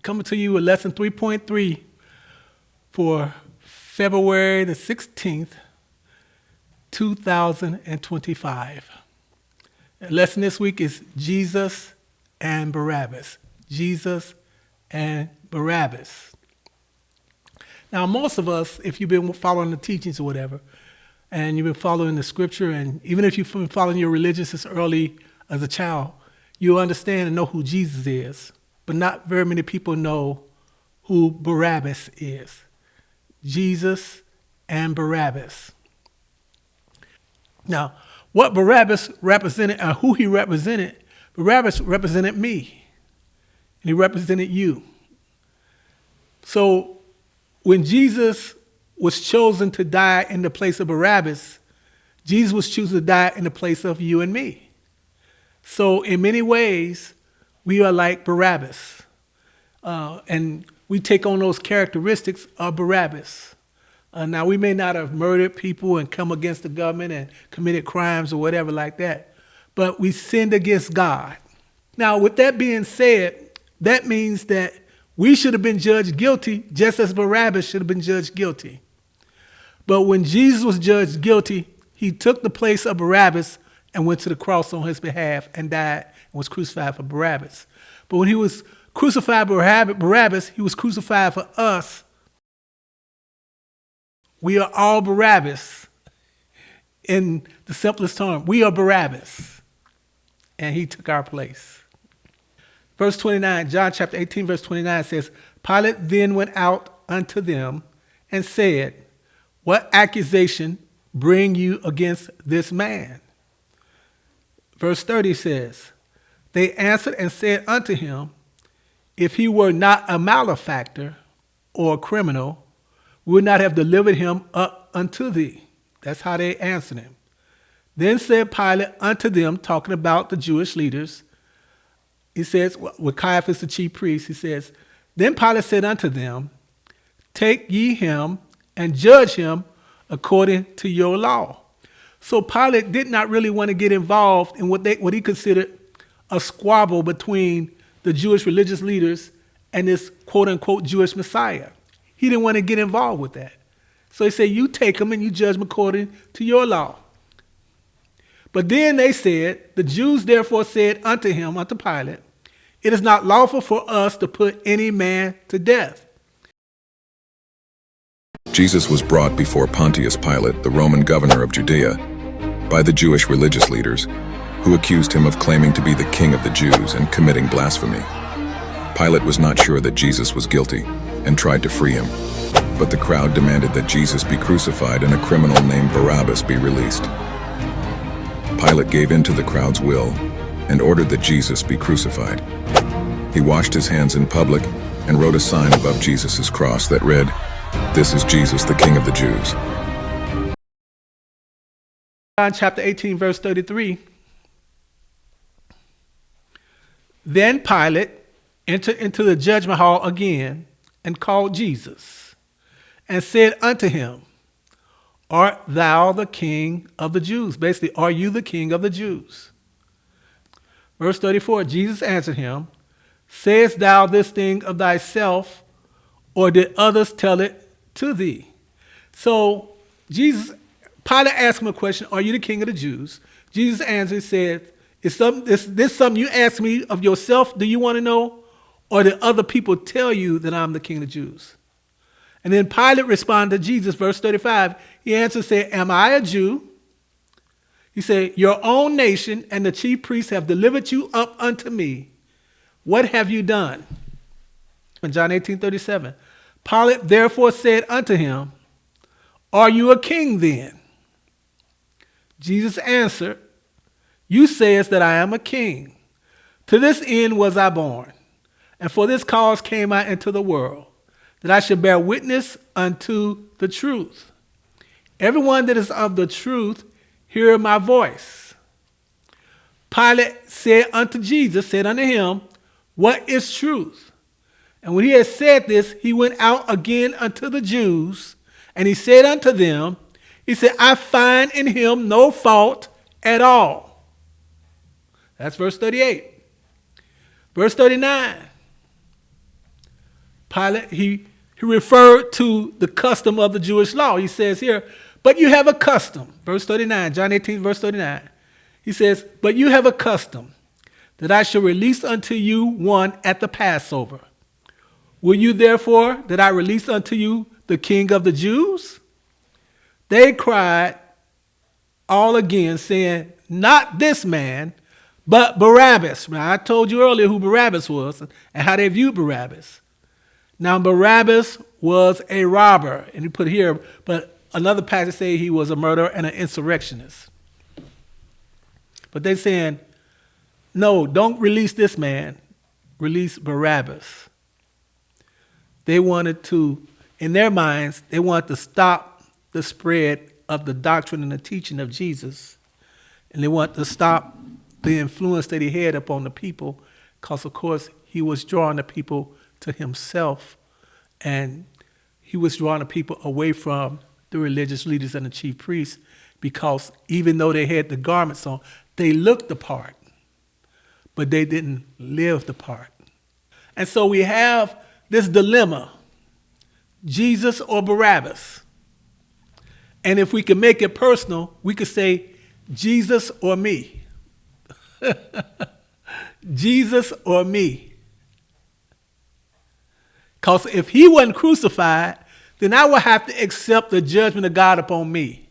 Coming to you with lesson 3.3 for February the 16th, 2025. The lesson this week is Jesus and Barabbas. Jesus and Barabbas. Now, most of us, if you've been following the teachings or whatever, and you've been following the scripture, and even if you've been following your religion since early as a child, you understand and know who Jesus is. But not very many people know who Barabbas is. Jesus and Barabbas. Now, what Barabbas represented, and who he represented, Barabbas represented me, and he represented you. So when Jesus was chosen to die in the place of Barabbas, Jesus was chosen to die in the place of you and me. So in many ways, we are like Barabbas, and we take on those characteristics of Barabbas. Now, we may not have murdered people and come against the government and committed crimes or whatever like that, but we sinned against God. Now, with that being said, that means that we should have been judged guilty just as Barabbas should have been judged guilty. But when Jesus was judged guilty, he took the place of Barabbas and went to the cross on his behalf and died and was crucified for Barabbas. But when he was crucified for Barabbas, he was crucified for us. We are all Barabbas. In the simplest term, we are Barabbas. And he took our place. Verse 29, John chapter 18, verse 29 says, Pilate then went out unto them and said, What accusation bring you against this man? Verse 30 says, They answered and said unto him, If he were not a malefactor or a criminal, we would not have delivered him up unto thee. That's how they answered him. Then said Pilate unto them, talking about the Jewish leaders, he says, with Caiaphas the chief priest, he says, Then Pilate said unto them, Take ye him and judge him according to your law. So Pilate did not really want to get involved in what he considered a squabble between the Jewish religious leaders and this quote-unquote Jewish Messiah. He didn't want to get involved with that. So he said, you take him and you judge him according to your law. But then they said, the Jews therefore said unto him, unto Pilate, It is not lawful for us to put any man to death. Jesus was brought before Pontius Pilate, the Roman governor of Judea, by the Jewish religious leaders, who accused him of claiming to be the king of the Jews and committing blasphemy. Pilate was not sure that Jesus was guilty and tried to free him, but the crowd demanded that Jesus be crucified and a criminal named Barabbas be released. Pilate gave in to the crowd's will and ordered that Jesus be crucified. He washed his hands in public and wrote a sign above Jesus' cross that read, This is Jesus, the King of the Jews. John chapter 18, verse 33. Then Pilate entered into the judgment hall again and called Jesus and said unto him, Art thou the King of the Jews? Basically, are you the King of the Jews? Verse 34, Jesus answered him, Sayest thou this thing of thyself, or did others tell it to thee? So Pilate asked him a question, are you the King of the Jews? Jesus answered, said, Is this something you ask me of yourself? Do you want to know? Or did other people tell you that I'm the King of the Jews? And then Pilate responded to Jesus, verse 35. He answered, said, Am I a Jew? He said, Your own nation and the chief priests have delivered you up unto me. What have you done? In John 18:37, Pilate therefore said unto him, Are you a king then? Jesus answered, You sayest that I am a king. To this end was I born, and for this cause came I into the world, that I should bear witness unto the truth. Everyone that is of the truth, hear my voice. Pilate said unto Jesus, said unto him, What is truth? And when he had said this, he went out again unto the Jews, and he said unto them, he said, I find in him no fault at all. That's verse 38. Verse 39. Pilate, he referred to the custom of the Jewish law. He says here, but you have a custom. Verse 39, John 18, verse 39. He says, but you have a custom that I shall release unto you one at the Passover. Will you therefore that I release unto you the King of the Jews? They cried all again, saying, not this man, but Barabbas. Now, I told you earlier who Barabbas was and how they viewed Barabbas. Now, Barabbas was a robber, and he put here, but another passage say he was a murderer and an insurrectionist. But they're saying, no, don't release this man. Release Barabbas. They wanted to, in their minds, they wanted to stop the spread of the doctrine and the teaching of Jesus. And they wanted to stop the influence that he had upon the people, because, of course, he was drawing the people to himself, and he was drawing the people away from the religious leaders and the chief priests, because even though they had the garments on, they looked the part, but they didn't live the part. And so we have this dilemma, Jesus or Barabbas. And if we can make it personal, we could say Jesus or me. Jesus or me. Because if he wasn't crucified, then I would have to accept the judgment of God upon me.